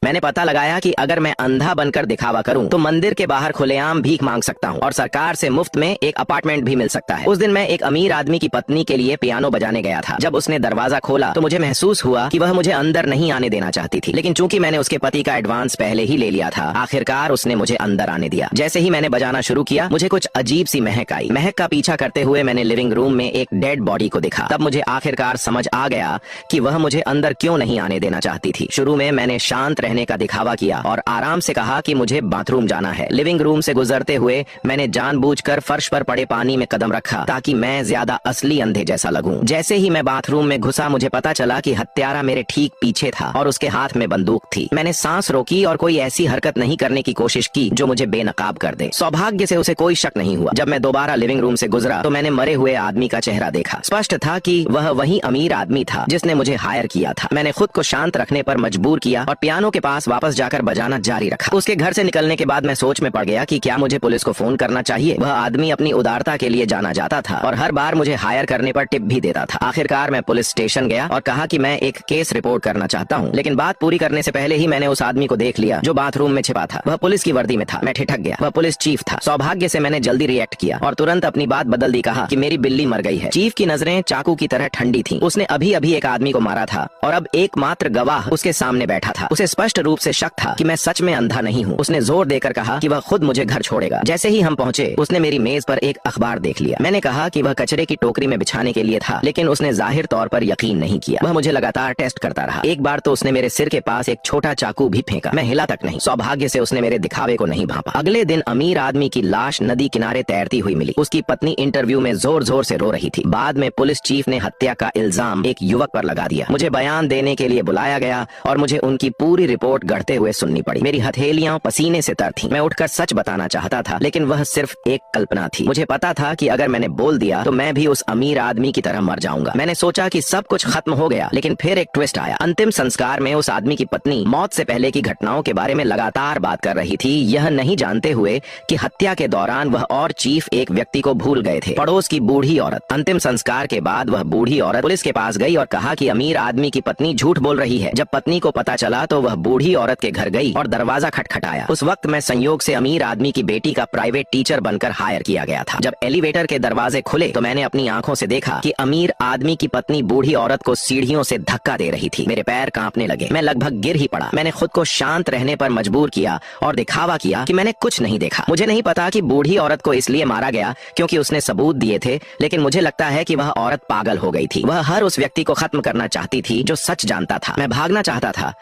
मैंने पता लगाया कि अगर मैं अंधा बनकर दिखावा करूं तो मंदिर के बाहर खुलेआम भीख मांग सकता हूं और सरकार से मुफ्त में एक अपार्टमेंट भी मिल सकता है। उस दिन मैं एक अमीर आदमी की पत्नी के लिए पियानो बजाने गया था। जब उसने दरवाजा खोला तो मुझे महसूस हुआ कि वह मुझे अंदर नहीं आने देना चाहती थी, लेकिन चूंकि मैंने उसके पति का एडवांस पहले ही ले लिया था, आखिरकार उसने मुझे अंदर आने दिया। जैसे ही मैंने बजाना शुरू किया मुझे कुछ अजीब सी महक आई। महक का पीछा करते हुए मैंने लिविंग रूम में एक डेड बॉडी को देखा। तब मुझे आखिरकार समझ आ गया कि वह मुझे अंदर क्यों नहीं आने देना चाहती थी। शुरू में मैंने शांत रहने का दिखावा किया और आराम से कहा कि मुझे बाथरूम जाना है। लिविंग रूम से गुजरते हुए मैंने जानबूझकर फर्श पर पड़े पानी में कदम रखा ताकि मैं ज्यादा असली अंधे जैसा लगूं। जैसे ही मैं बाथरूम में घुसा मुझे पता चला कि हत्यारा मेरे ठीक पीछे था और उसके हाथ में बंदूक थी। मैंने सांस रोकी और कोई ऐसी हरकत नहीं करने की कोशिश की जो मुझे बेनकाब कर दे। सौभाग्य से उसे कोई शक नहीं हुआ। जब मैं दोबारा लिविंग रूम से गुजरा तो मैंने मरे हुए आदमी का चेहरा देखा। स्पष्ट था कि वह वही अमीर आदमी था जिसने मुझे हायर किया था। मैंने खुद को शांत रखने पर मजबूर किया और पियानो के पास वापस जाकर बजाना जारी रखा। उसके घर से निकलने के बाद मैं सोच में पड़ गया कि क्या मुझे पुलिस को फोन करना चाहिए। वह आदमी अपनी उदारता के लिए जाना जाता था और हर बार मुझे हायर करने पर टिप भी देता था। आखिरकार मैं पुलिस स्टेशन गया और कहा कि मैं एक केस रिपोर्ट करना चाहता हूँ, लेकिन बात पूरी करने से पहले ही मैंने उस आदमी को देख लिया जो बाथरूम में छिपा था। वह पुलिस की वर्दी में था। मैं ठिठक गया। वह पुलिस चीफ था। सौभाग्य से मैंने जल्दी रिएक्ट किया और तुरंत अपनी बात बदल दी। कहा कि मेरी बिल्ली मर गई है। चीफ की नजरें चाकू की तरह ठंडी थीं। उसने अभी अभी एक आदमी को मारा था और अब एकमात्र गवाह उसके सामने बैठा था। उसे स्पष्ट रूप से शक था कि मैं सच में अंधा नहीं हूँ। उसने जोर देकर कहा कि वह खुद मुझे घर छोड़ेगा। जैसे ही हम पहुंचे उसने मेरी मेज पर एक अखबार देख लिया। मैंने कहा कि वह कचरे की टोकरी में बिछाने के लिए था, लेकिन उसने जाहिर तौर पर यकीन नहीं किया। वह मुझे लगातार टेस्ट करता रहा। एक बार तो उसने मेरे सिर के पास एक छोटा चाकू भी फेंका। मैं हिला तक नहीं। सौभाग्य से उसने मेरे दिखावे को नहीं भांपा। अगले दिन अमीर आदमी की लाश नदी किनारे तैरती हुई मिली। उसकी पत्नी इंटरव्यू में जोर जोर से रो रही थी। बाद में पुलिस चीफ ने हत्या का इल्जाम एक युवक पर लगा दिया। मुझे बयान देने के लिए बुलाया गया और मुझे उनकी पूरी रिपोर्ट गढ़ते हुए सुननी पड़ी। मेरी हथेलियां पसीने से तर थीं। मैं उठकर सच बताना चाहता था, लेकिन वह सिर्फ एक कल्पना थी। मुझे पता था कि अगर मैंने बोल दिया तो मैं भी उस अमीर आदमी की तरह मर जाऊंगा। मैंने सोचा कि सब कुछ खत्म हो गया, लेकिन फिर एक ट्विस्ट आया। अंतिम संस्कार में उस आदमी की पत्नी मौत से पहले की घटनाओं के बारे में लगातार बात कर रही थी, यह नहीं जानते हुए कि हत्या के दौरान वह और चीफ एक व्यक्ति को भूल गए थे, पड़ोस की बूढ़ी औरत। अंतिम संस्कार के बाद वह बूढ़ी औरत पुलिस के पास गई और कहा कि अमीर आदमी की पत्नी झूठ बोल रही है। जब पत्नी को पता चला तो वह बूढ़ी औरत के घर गई और दरवाजा खटखटाया। उस वक्त मैं संयोग से अमीर आदमी की बेटी का प्राइवेट टीचर बनकर हायर किया गया था। जब एलिवेटर के दरवाजे खुले तो मैंने अपनी आंखों से देखा कि अमीर आदमी की पत्नी बूढ़ी औरत को सीढ़ियों से धक्का दे रही थी। मेरे पैर कांपने लगे। मैं लगभग गिर ही पड़ा। मैंने खुद को शांत रहने पर मजबूर किया और दिखावा किया कि मैंने कुछ नहीं देखा। मुझे नहीं पता कि बूढ़ी औरत को इसलिए मारा गया क्योंकि उसने सबूत दिए थे, लेकिन मुझे लगता है कि वह औरत पागल हो गई थी। वह हर उस व्यक्ति को खत्म करना चाहती थी जो सच जानता था। मैं भागना चाहता था,